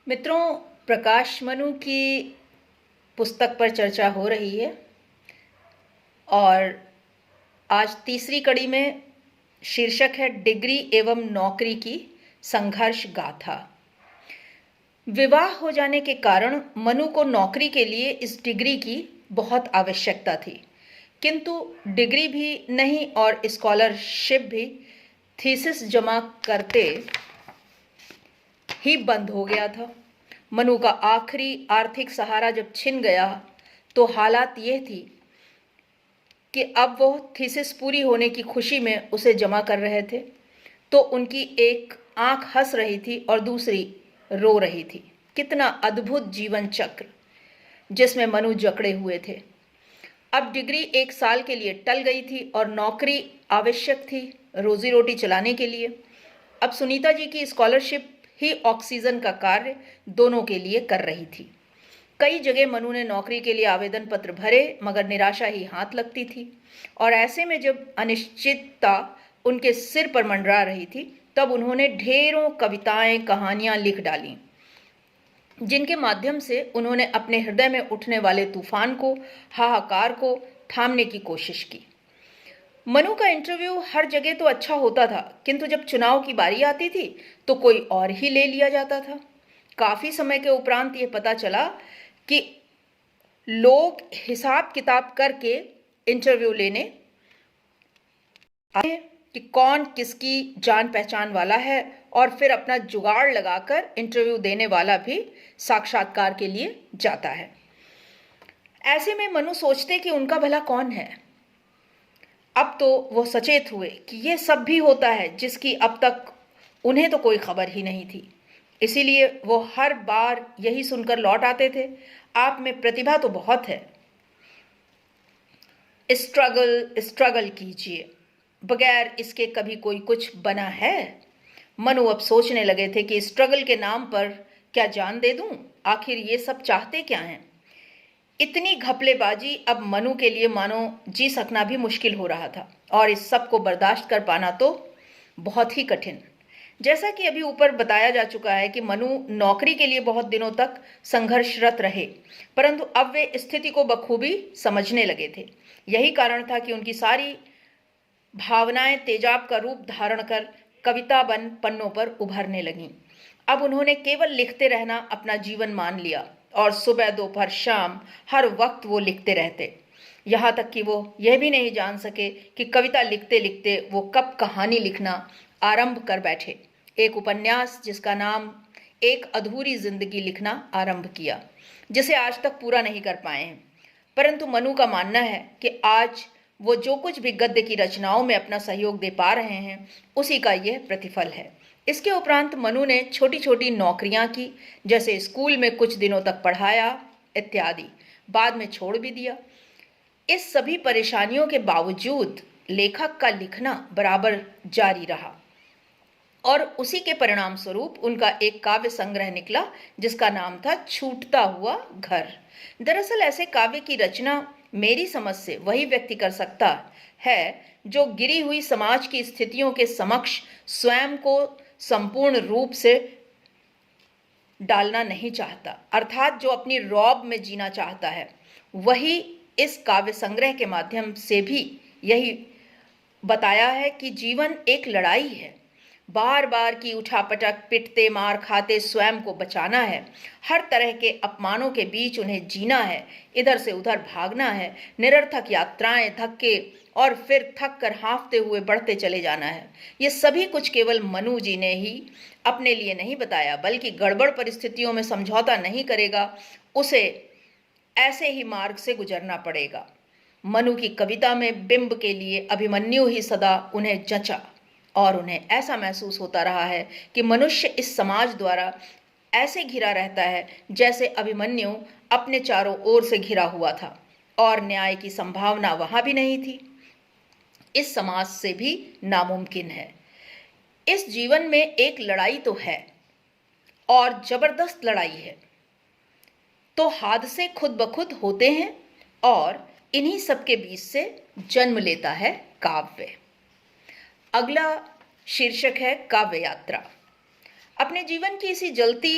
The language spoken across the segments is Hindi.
मित्रों, प्रकाश मनु की पुस्तक पर चर्चा हो रही है और आज तीसरी कड़ी में शीर्षक है डिग्री एवं नौकरी की संघर्ष गाथा। विवाह हो जाने के कारण मनु को नौकरी के लिए इस डिग्री की बहुत आवश्यकता थी, किंतु डिग्री भी नहीं और स्कॉलरशिप भी थीसिस जमा करते ही बंद हो गया था। मनु का आखिरी आर्थिक सहारा जब छिन गया तो हालात यह थी कि अब वो थीसिस पूरी होने की खुशी में उसे जमा कर रहे थे तो उनकी एक आंख हंस रही थी और दूसरी रो रही थी। कितना अद्भुत जीवन चक्र जिसमें मनु जकड़े हुए थे। अब डिग्री 1 साल के लिए टल गई थी और नौकरी आवश्यक थी रोजी रोटी चलाने के लिए। अब सुनीता जी की स्कॉलरशिप ही ऑक्सीजन का कार्य दोनों के लिए कर रही थी। कई जगह मनु ने नौकरी के लिए आवेदन पत्र भरे मगर निराशा ही हाथ लगती थी और ऐसे में जब अनिश्चितता उनके सिर पर मंडरा रही थी तब उन्होंने ढेरों कविताएं कहानियां लिख डाली जिनके माध्यम से उन्होंने अपने हृदय में उठने वाले तूफान को, हाहाकार को थामने की कोशिश की। मनु का इंटरव्यू हर जगह तो अच्छा होता था, किंतु जब चुनाव की बारी आती थी तो कोई और ही ले लिया जाता था। काफी समय के उपरांत ये पता चला कि लोग हिसाब किताब करके इंटरव्यू लेने आए कि कौन किसकी जान पहचान वाला है और फिर अपना जुगाड़ लगाकर इंटरव्यू देने वाला भी साक्षात्कार के लिए जाता है। ऐसे में मनु सोचते कि उनका भला कौन है। अब तो वो सचेत हुए कि ये सब भी होता है जिसकी अब तक उन्हें तो कोई खबर ही नहीं थी। इसीलिए वो हर बार यही सुनकर लौट आते थे, आप में प्रतिभा तो बहुत है, स्ट्रगल कीजिए, बगैर इसके कभी कोई कुछ बना है। मनु अब सोचने लगे थे कि स्ट्रगल के नाम पर क्या जान दे दूं, आखिर ये सब चाहते क्या हैं। इतनी घपलेबाजी अब मनु के लिए मानो जी सकना भी मुश्किल हो रहा था और इस सब को बर्दाश्त कर पाना तो बहुत ही कठिन। जैसा कि अभी ऊपर बताया जा चुका है कि मनु नौकरी के लिए बहुत दिनों तक संघर्षरत रहे, परंतु अब वे स्थिति को बखूबी समझने लगे थे। यही कारण था कि उनकी सारी भावनाएं तेजाब का रूप धारण कर कविता बन पन्नों पर उभरने लगीं। अब उन्होंने केवल लिखते रहना अपना जीवन मान लिया और सुबह दोपहर शाम हर वक्त वो लिखते रहते, यहाँ तक कि वो यह भी नहीं जान सके कि कविता लिखते लिखते वो कब कहानी लिखना आरंभ कर बैठे। एक उपन्यास जिसका नाम एक अधूरी जिंदगी लिखना आरंभ किया, जिसे आज तक पूरा नहीं कर पाए हैं। परंतु मनु का मानना है कि आज वो जो कुछ भी गद्य की रचनाओं में अपना सहयोग दे पा रहे हैं उसी का यह प्रतिफल है। इसके उपरांत मनु ने छोटी छोटी नौकरियां की, जैसे स्कूल में कुछ दिनों तक पढ़ाया इत्यादि, बाद में छोड़ भी दिया। इस सभी परेशानियों के बावजूद लेखक का लिखना बराबर जारी रहा और उसी के परिणाम स्वरूप उनका एक काव्य संग्रह निकला जिसका नाम था छूटता हुआ घर। दरअसल ऐसे काव्य की रचना मेरी समझ से वही व्यक्ति कर सकता है जो गिरी हुई समाज की स्थितियों के समक्ष स्वयं को संपूर्ण रूप से डालना नहीं चाहता, अर्थात जो अपनी रौब में जीना चाहता है। वही इस काव्य संग्रह के माध्यम से भी यही बताया है कि जीवन एक लड़ाई है, बार बार की उठापटक, पिटते मार खाते स्वयं को बचाना है, हर तरह के अपमानों के बीच उन्हें जीना है, इधर से उधर भागना है, निरर्थक यात्राएं, धक्के और फिर थक कर हाँफते हुए बढ़ते चले जाना है। ये सभी कुछ केवल मनु जी ने ही अपने लिए नहीं बताया, बल्कि गड़बड़ परिस्थितियों में समझौता नहीं करेगा उसे ऐसे ही मार्ग से गुजरना पड़ेगा। मनु की कविता में बिंब के लिए अभिमन्यु ही सदा उन्हें जचा और उन्हें ऐसा महसूस होता रहा है कि मनुष्य इस समाज द्वारा ऐसे घिरा रहता है जैसे अभिमन्यु अपने चारों ओर से घिरा हुआ था और न्याय की संभावना वहां भी नहीं थी। इस समाज से भी नामुमकिन है। इस जीवन में एक लड़ाई तो है और जबरदस्त लड़ाई है, तो हादसे खुद ब खुद होते हैं और इन्हीं सबके बीच से जन्म लेता है काव्य। अगला शीर्षक है काव्य यात्रा। अपने जीवन की इसी जलती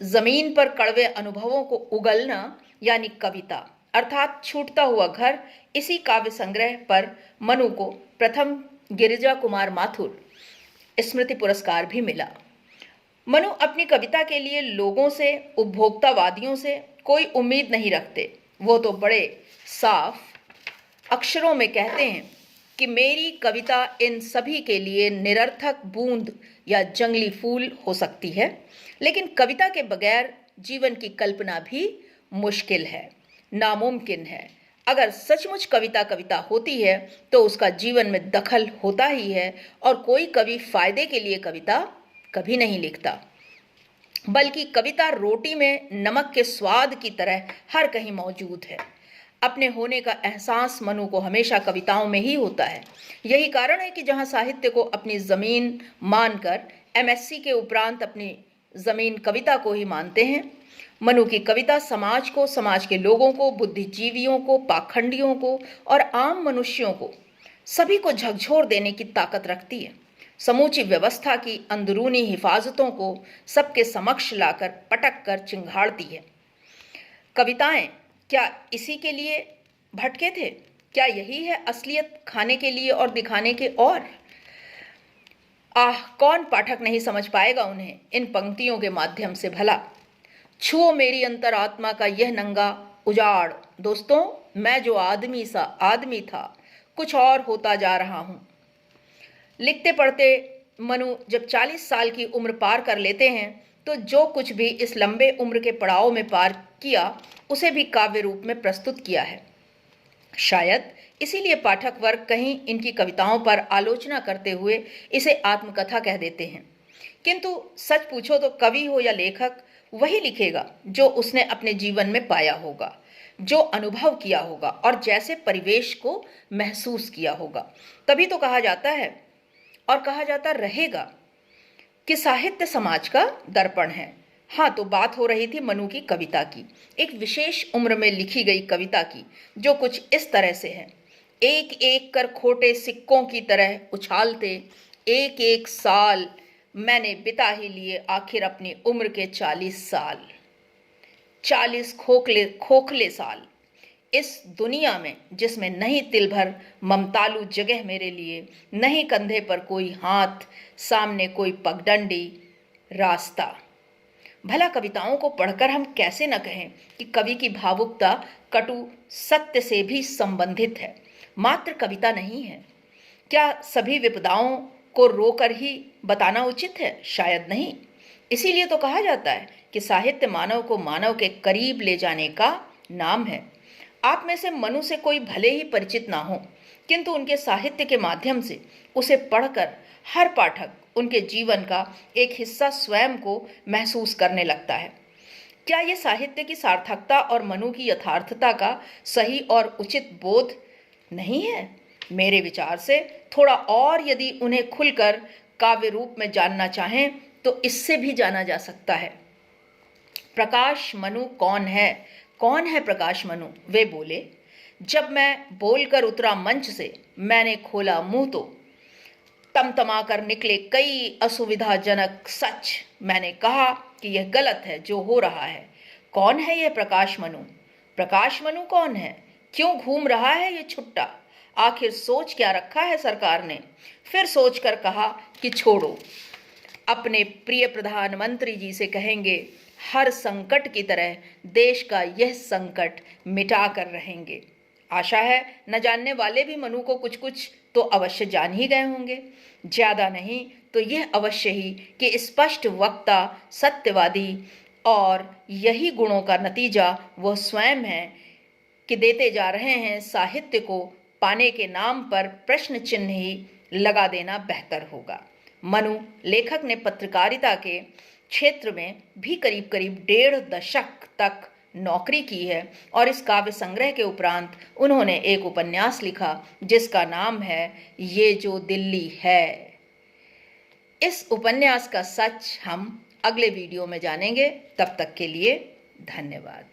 जमीन पर कड़वे अनुभवों को उगलना यानी कविता अर्थात छूटता हुआ घर। इसी काव्य संग्रह पर मनु को प्रथम गिरिजा कुमार माथुर स्मृति पुरस्कार भी मिला। मनु अपनी कविता के लिए लोगों से, उपभोक्तावादियों से कोई उम्मीद नहीं रखते। वो तो बड़े साफ अक्षरों में कहते हैं कि मेरी कविता इन सभी के लिए निरर्थक बूंद या जंगली फूल हो सकती है, लेकिन कविता के बगैर जीवन की कल्पना भी मुश्किल है, नामुमकिन है। अगर सचमुच कविता कविता होती है तो उसका जीवन में दखल होता ही है, और कोई कवि फायदे के लिए कविता कभी नहीं लिखता, बल्कि कविता रोटी में नमक के स्वाद की तरह हर कहीं मौजूद है। अपने होने का एहसास मनु को हमेशा कविताओं में ही होता है। यही कारण है कि जहाँ साहित्य को अपनी ज़मीन मानकर एमएससी के उपरांत अपनी ज़मीन कविता को ही मानते हैं। मनु की कविता समाज को, समाज के लोगों को, बुद्धिजीवियों को, पाखंडियों को और आम मनुष्यों को, सभी को झकझोर देने की ताकत रखती है। समूची व्यवस्था की अंदरूनी हिफाजतों को सबके समक्ष लाकर पटक कर चिंगाड़ती है। कविताएं क्या इसी के लिए भटके थे? क्या यही है असलियत, खाने के लिए और दिखाने के? और कौन पाठक नहीं समझ पाएगा उन्हें इन पंक्तियों के माध्यम से भला। छुओ मेरी अंतरात्मा का यह नंगा उजाड़, दोस्तों मैं जो आदमी था कुछ और होता जा रहा हूं। लिखते पढ़ते मनु जब 40 साल की उम्र पार कर लेते हैं तो जो कुछ भी इस लंबे उम्र के पड़ाव में पार किया उसे भी काव्य रूप में प्रस्तुत किया है। शायद इसीलिए पाठक वर्ग कहीं इनकी कविताओं पर आलोचना करते हुए इसे आत्मकथा कह देते हैं। किंतु सच पूछो तो कवि हो या लेखक वही लिखेगा जो उसने अपने जीवन में पाया होगा, जो अनुभव किया होगा और जैसे परिवेश को महसूस किया होगा। तभी तो कहा जाता है और कहा जाता रहेगा कि साहित्य समाज का दर्पण है। हाँ, तो बात हो रही थी मनु की कविता की, एक विशेष उम्र में लिखी गई कविता की, जो कुछ इस तरह से है। एक एक कर खोटे सिक्कों की तरह उछालते एक एक साल मैंने बिता ही लिए आखिर अपनी उम्र के 40 साल, 40 खोखले साल इस दुनिया में जिसमें नहीं तिल भर ममतालू जगह मेरे लिए, नहीं कंधे पर कोई हाथ, सामने कोई पगडंडी रास्ता। भला कविताओं को पढ़कर हम कैसे न कहें कि कवि की भावुकता कटु सत्य से भी संबंधित है, मात्र कविता नहीं है। क्या सभी विपदाओं को रोकर ही बताना उचित है? शायद नहीं। इसीलिए तो कहा जाता है कि साहित्य मानव को मानव के करीब ले जाने का नाम है। आप में से मनु से कोई भले ही परिचित ना हो, किंतु उनके साहित्य के माध्यम से उसे पढ़कर हर पाठक उनके जीवन का एक हिस्सा स्वयं को महसूस करने लगता है। क्या ये साहित्य की सार्थकता और मनु की यथार्थता का सही और उचित बोध नहीं है? मेरे विचार से थोड़ा और यदि उन्हें खुलकर काव्य रूप में जानना चाहें तो इससे भी जाना जा सकता है। प्रकाश मनु कौन है? कौन है प्रकाश मनु? वे बोले, जब मैं बोलकर उतरा मंच से मैंने खोला मुंह तो तमतमा कर निकले कई असुविधाजनक सच। मैंने कहा कि यह गलत है जो हो रहा है। कौन है यह प्रकाश मनु? प्रकाश मनु कौन है? क्यों घूम रहा है ये छुट्टा? आखिर सोच क्या रखा है सरकार ने? फिर सोचकर कहा कि छोड़ो, अपने प्रिय प्रधानमंत्री जी से कहेंगे हर संकट की तरह देश का यह संकट मिटा कर रहेंगे। आशा है न जानने वाले भी मनु को कुछ कुछ तो अवश्य जान ही गए होंगे, ज्यादा नहीं तो यह अवश्य ही कि स्पष्ट वक्ता, सत्यवादी और यही गुणों का नतीजा वह स्वयं है कि देते जा रहे हैं। साहित्य को पाने के नाम पर प्रश्न चिन्ह ही लगा देना बेहतर होगा। मनु लेखक ने पत्रकारिता के क्षेत्र में भी करीब करीब 1.5 दशक तक नौकरी की है और इस काव्य संग्रह के उपरांत उन्होंने एक उपन्यास लिखा जिसका नाम है ये जो दिल्ली है। इस उपन्यास का सच हम अगले वीडियो में जानेंगे। तब तक के लिए धन्यवाद।